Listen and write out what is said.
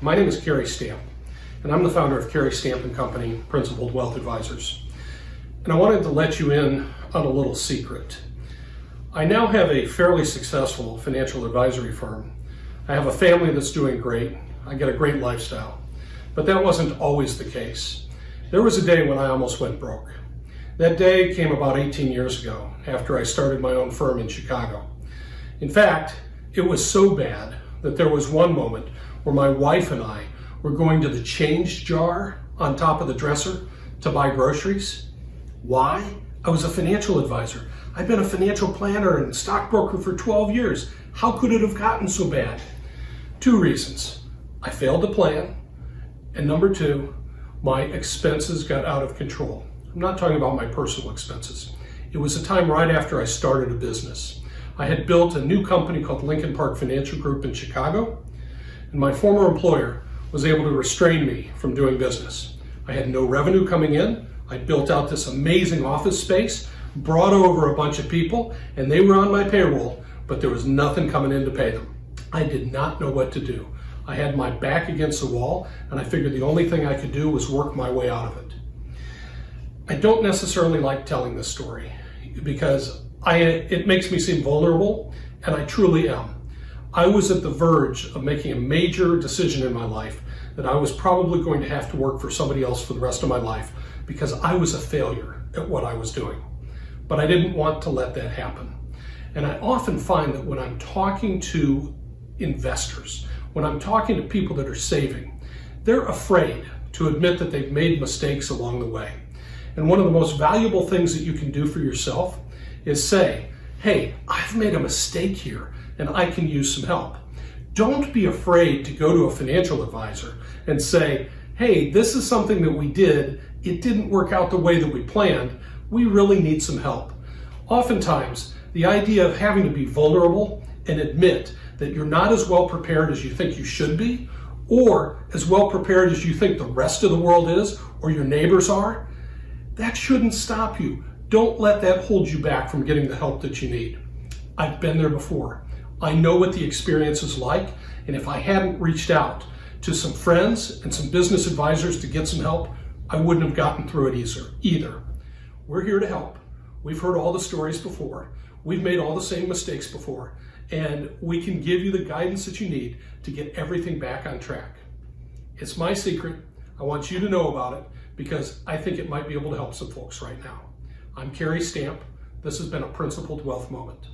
My name is Cary Stamp, and I'm the founder of Cary Stamp and Company, Principled Wealth Advisors. And I wanted to let you in on a little secret. I now have a fairly successful financial advisory firm. I have a family that's doing great. I get a great lifestyle. But that wasn't always the case. There was a day when I almost went broke. That day came about 18 years ago, after I started my own firm in Chicago. In fact, it was so bad that there was one moment where my wife and I were going to the change jar on top of the dresser to buy groceries. Why? I was a financial advisor. I've been a financial planner and stockbroker for 12 years. How could it have gotten so bad? Two reasons. I failed to plan, and number two, my expenses got out of control. I'm not talking about my personal expenses. It was a time right after I started a business. I had built a new company called Lincoln Park Financial Group in Chicago, and my former employer was able to restrain me from doing business. I had no revenue coming in. I built out this amazing office space, brought over a bunch of people, and they were on my payroll, but there was nothing coming in to pay them. I did not know what to do. I had my back against the wall, and I figured the only thing I could do was work my way out of it. I don't necessarily like telling this story because it makes me seem vulnerable, and I truly am. I was at the verge of making a major decision in my life that I was probably going to have to work for somebody else for the rest of my life because I was a failure at what I was doing. But I didn't want to let that happen. And I often find that when I'm talking to investors, when I'm talking to people that are saving, they're afraid to admit that they've made mistakes along the way. And one of the most valuable things that you can do for yourself is say, hey, I've made a mistake here and I can use some help. Don't be afraid to go to a financial advisor and say, hey, this is something that we did. It didn't work out the way that we planned. We really need some help. Oftentimes, the idea of having to be vulnerable and admit that you're not as well prepared as you think you should be, or as well prepared as you think the rest of the world is, or your neighbors are, that shouldn't stop you. Don't let that hold you back from getting the help that you need. I've been there before. I know what the experience is like, and if I hadn't reached out to some friends and some business advisors to get some help, I wouldn't have gotten through it either. We're here to help. We've heard all the stories before. We've made all the same mistakes before, and we can give you the guidance that you need to get everything back on track. It's my secret. I want you to know about it because I think it might be able to help some folks right now. I'm Cary Stamp. This has been a Principled Wealth Moment.